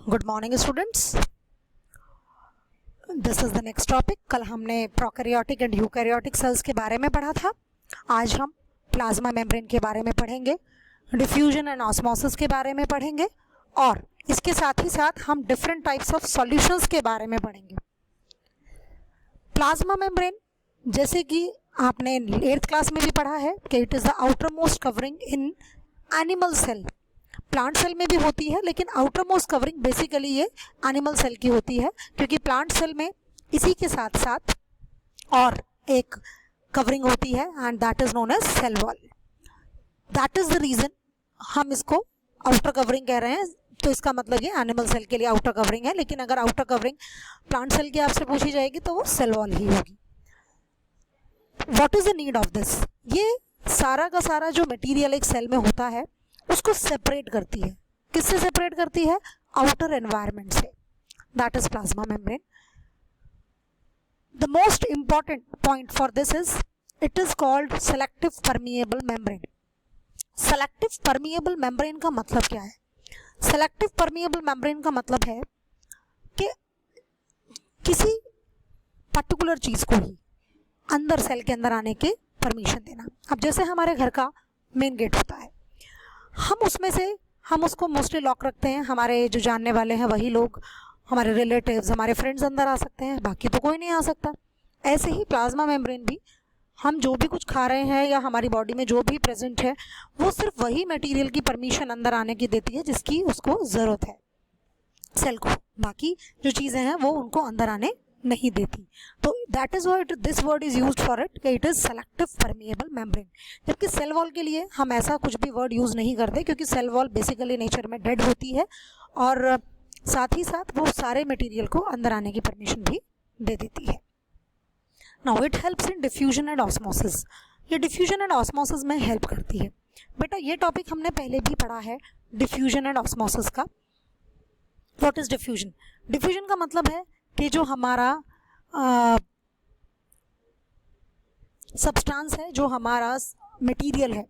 Good morning students, this is the next topic. कल हमने prokaryotic and eukaryotic cells के बारे में पढ़ा था। आज हम प्लाज्मा मेम्ब्रेन के बारे में पढ़ेंगे, डिफ्यूजन एंड ऑस्मोसिस के बारे में पढ़ेंगे और इसके साथ ही साथ हम डिफरेंट टाइप्स ऑफ सॉल्यूशंस के बारे में पढ़ेंगे। प्लाज्मा मेम्ब्रेन जैसे कि आपने 8th क्लास में भी पढ़ा है कि it is the outermost covering in animal cell. Plant cell में भी होती है लेकिन आउटर मोस्ट कवरिंग बेसिकली ये एनिमल सेल की होती है, क्योंकि प्लांट सेल में इसी के साथ साथ और एक कवरिंग होती है and that is known as cell wall. That is the reason हम इसको आउटर कवरिंग कह रहे हैं। तो इसका मतलब ये एनिमल सेल के लिए आउटर कवरिंग है, लेकिन अगर आउटर कवरिंग प्लांट सेल की आपसे पूछी जाएगी तो वो सेल वॉल ही होगी। What is the need of this? ये सारा का सारा जो मटेरियल एक सेल में होता है उसको सेपरेट करती है। किससे सेपरेट करती है? आउटर एनवायरनमेंट से। That is plasma membrane. The most important point for this is it is called selective permeable membrane. Selective permeable membrane का मतलब क्या है? सेलेक्टिव परमिएबल मेम्ब्रेन का मतलब है कि किसी पर्टिकुलर चीज को ही अंदर सेल के अंदर आने के परमिशन देना। अब जैसे हमारे घर का मेन गेट होता है, हम उसको मोस्टली लॉक रखते हैं। हमारे जो जानने वाले हैं वही लोग, हमारे रिलेटिव्स, हमारे फ्रेंड्स अंदर आ सकते हैं, बाकी तो कोई नहीं आ सकता। ऐसे ही प्लाज्मा मेम्ब्रेन भी, हम जो भी कुछ खा रहे हैं या हमारी बॉडी में जो भी प्रेजेंट है वो सिर्फ वही मटेरियल की परमिशन अंदर आने की देती है जिसकी उसको ज़रूरत है सेल को। बाकी जो चीज़ें हैं वो उनको अंदर आने नहीं देती। तो that is why this word is used for it कि it is selective permeable membrane. जबकि सेल वॉल के लिए हम ऐसा कुछ भी वर्ड यूज नहीं करते, क्योंकि सेल वॉल बेसिकली नेचर में डेड होती है और साथ ही साथ वो सारे मटेरियल को अंदर आने की परमिशन भी दे देती है। Now it helps in diffusion and osmosis. ये डिफ्यूजन एंड ऑस्मोसिस में हेल्प करती है। बेटा ये टॉपिक हमने पहले भी पढ़ा है, डिफ्यूजन एंड ऑस्मोसिस का। What is diffusion? डिफ्यूजन का मतलब है कि जो हमारा सब्सटेंस है, जो हमारा मटेरियल है,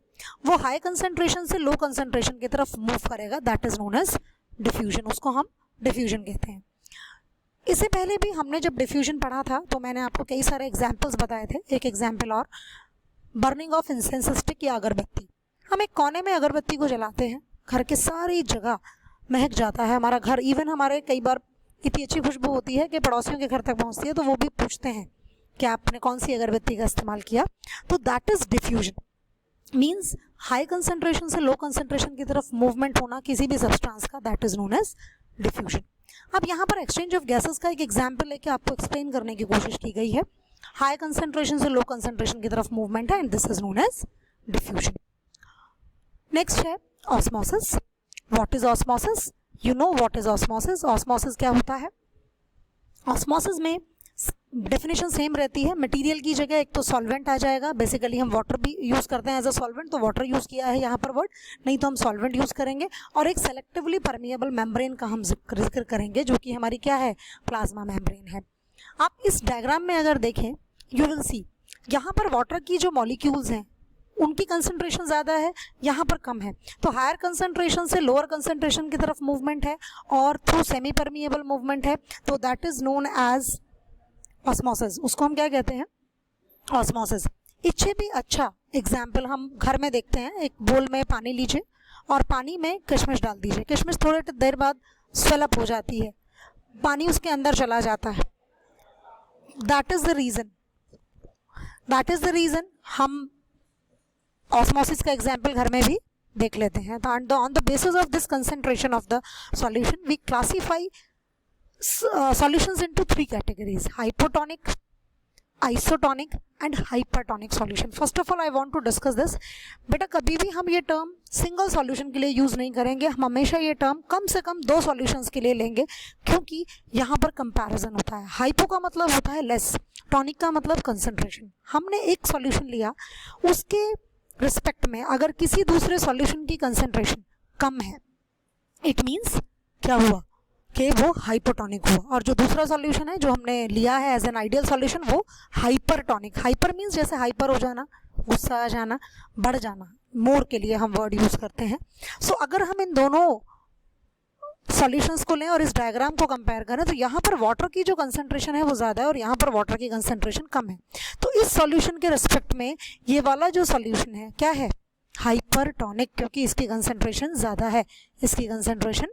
वो हाई कंसंट्रेशन से लो कंसंट्रेशन की तरफ मूव करेगा। That is known as diffusion. उसको हम डिफ्यूजन कहते हैं। इससे पहले भी हमने जब डिफ्यूजन पढ़ा था तो मैंने आपको कई सारे एग्जाम्पल्स बताए थे। एक एग्जाम्पल और, बर्निंग ऑफ इंसेंस स्टिक या अगरबत्ती। हम एक कोने में अगरबत्ती को जलाते हैं, घर के सारी जगह महक जाता है हमारा घर। इवन हमारे कई बार इतनी अच्छी खुशबू होती है कि पड़ोसियों के घर तक पहुंचती है, तो वो भी पूछते हैं कि आपने कौन सी अगरबत्ती का इस्तेमाल किया। तो that is diffusion. Means high concentration से लो कंसंट्रेशन की तरफ मूवमेंट होना किसी भी सब्सटेंस का, that is known as diffusion. अब यहाँ पर एक्सचेंज ऑफ गैसेस का एक एग्जाम्पल लेके आपको एक्सप्लेन करने की कोशिश की गई है। हाई कंसंट्रेशन से लो कंसंट्रेशन की तरफ मूवमेंट है and this is known as diffusion. Next है osmosis. What is osmosis? You know what is osmosis. Osmosis क्या होता है? ऑस्मोसिस में डेफिनेशन सेम रहती है। मटेरियल की जगह एक तो सॉल्वेंट आ जाएगा। बेसिकली हम वाटर भी यूज करते हैं एज अ सॉल्वेंट, तो वाटर यूज किया है यहाँ पर वर्ड, नहीं तो हम सॉल्वेंट यूज करेंगे। और एक सेलेक्टिवली परमिएबल मेम्ब्रेन का हम जिक्र करेंगे, जो कि हमारी क्या है? प्लाज्मा मेम्ब्रेन है। आप इस डायग्राम में अगर देखें, यू विल सी यहाँ पर वाटर की जो मॉलिक्यूल्स हैं उनकी कंसंट्रेशन ज़्यादा है, यहाँ पर कम है। तो हायर कंसंट्रेशन से लोअर कंसंट्रेशन की तरफ मूवमेंट है और थ्रू सेमी परमिएबल मूवमेंट है, तो that is known as osmosis. उसको हम क्या कहते हैं? ऑस्मोसिस। इससे भी अच्छा एग्जाम्पल हम घर में देखते हैं। एक बोल में पानी लीजिए और पानी में किशमिश डाल दीजिए। किशमिश थोड़े देर बाद स्वेल अप हो जाती है, पानी उसके अंदर चला जाता है। दैट इज द रीजन हम ऑस्मोसिस का एग्जाम्पल घर में भी देख लेते हैं। तो on the basis of this concentration of the solution we classify solutions into 3 categories: hypotonic, isotonic and hypertonic solution. First of all I want to discuss this. बेटा कभी भी हम ये टर्म सिंगल सॉल्यूशन के लिए यूज नहीं करेंगे। हम हमेशा ये टर्म कम से कम 2 सॉल्यूशंस के लिए लेंगे, क्योंकि यहाँ पर कंपैरिजन होता है। हाइपो का मतलब होता है लेस, टॉनिक का मतलब कंसंट्रेशन। हमने एक सॉल्यूशन लिया, उसके रिस्पेक्ट में अगर किसी दूसरे सॉल्यूशन की कंसंट्रेशन कम है, इट मीन्स क्या हुआ कि वो हाइपोटोनिक हुआ। और जो दूसरा सॉल्यूशन है जो हमने लिया है एज एन आइडियल सॉल्यूशन, वो हाइपरटोनिक। हाइपर मीन्स जैसे हाइपर हो जाना, गुस्सा आ जाना, बढ़ जाना, मोर के लिए हम वर्ड यूज करते हैं। सो अगर हम इन दोनों सॉल्यूशंस को लें और इस डायग्राम को कंपेयर करें तो यहाँ पर वाटर की जो कंसंट्रेशन है वो ज़्यादा है और यहाँ पर वाटर की कंसंट्रेशन कम है। तो इस सॉल्यूशन के रिस्पेक्ट में ये वाला जो सॉल्यूशन है क्या है, हाइपरटोनिक, क्योंकि इसकी कंसंट्रेशन ज़्यादा है, इसकी कंसंट्रेशन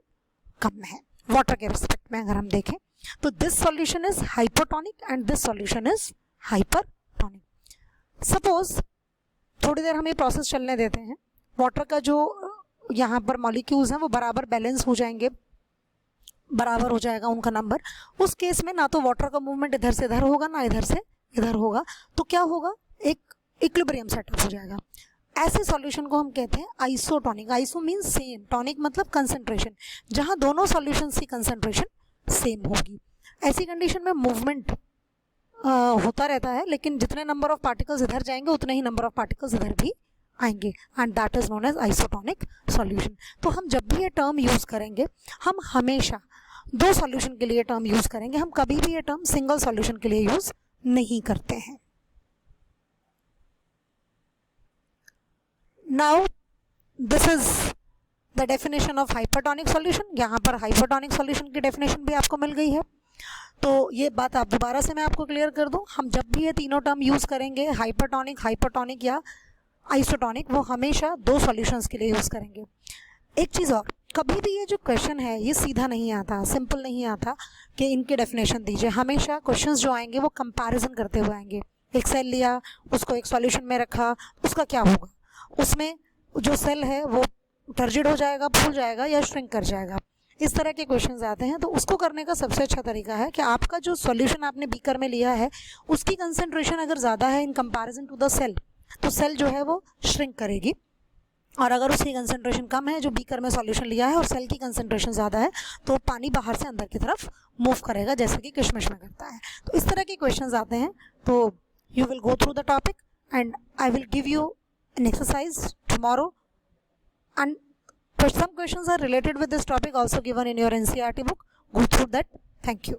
कम है वाटर के रिस्पेक्ट में। अगर हम देखें तो this solution is hypotonic and this solution is hypertonic. Suppose थोड़ी देर हम ये प्रोसेस चलने देते हैं, वाटर का जो यहाँ पर मॉलिक्यूल्स हैं वो बराबर बैलेंस हो जाएंगे, बराबर हो जाएगा उनका नंबर। उस केस में ना तो वाटर का मूवमेंट इधर से इधर होगा ना इधर से इधर होगा, तो क्या होगा, एक इक्विलिब्रियम सेटअप हो जाएगा। ऐसे सॉल्यूशन को हम कहते हैं isotonic. Iso means same, tonic मतलब कंसंट्रेशन, जहाँ दोनों सॉल्यूशंस की कंसंट्रेशन सेम होगी। ऐसी कंडीशन में मूवमेंट होता रहता है, लेकिन जितने नंबर ऑफ पार्टिकल्स इधर जाएंगे उतने ही नंबर ऑफ पार्टिकल्स इधर भी आएंगे, and that is known as isotonic solution. तो हम जब भी ये टर्म यूज़ करेंगे हम हमेशा दो सॉल्यूशन के लिए टर्म यूज़ करेंगे, हम कभी भी ये टर्म सिंगल सॉल्यूशन के लिए यूज़ नहीं करते हैं। Now this is the definition of hypertonic solution. यहाँ पर हाइपरटोनिक सॉल्यूशन की डेफिनेशन भी आपको मिल गई है। तो ये बात आप दोबारा से मैं आपको क्लियर कर दूं, हम जब भी ये तीनों टर्म यूज़ करेंगे, हाइपरटोनिक, हाइपरटोनिक या आइसोटोनिक, वो हमेशा दो सॉल्यूशंस के लिए यूज़ करेंगे। एक चीज़ और, कभी भी ये जो क्वेश्चन है ये सीधा नहीं आता, सिंपल नहीं आता कि इनके डेफिनेशन दीजिए। हमेशा क्वेश्चंस जो आएंगे वो कंपैरिजन करते हुए आएंगे। एक सेल लिया, उसको एक सॉल्यूशन में रखा, उसका क्या होगा, उसमें जो सेल है वो टर्जिड हो जाएगा, फूल जाएगा या श्रिंक कर जाएगा, इस तरह के क्वेश्चंस आते हैं। तो उसको करने का सबसे अच्छा तरीका है कि आपका जो सॉल्यूशन आपने बीकर में लिया है उसकी कंसंट्रेशन अगर ज़्यादा है in comparison to the cell, तो सेल जो है वो श्रिंक करेगी, और अगर उसकी कंसंट्रेशन कम है, जो बीकर में सॉल्यूशन लिया है, और सेल की कंसंट्रेशन ज़्यादा है, तो पानी बाहर से अंदर की तरफ मूव करेगा, जैसे कि किशमिश में करता है। तो इस तरह के क्वेश्चंस आते हैं। तो you will go through the topic and I will give you an exercise tomorrow, and some questions are related with this topic also given in your NCERT book. Go through that. Thank you.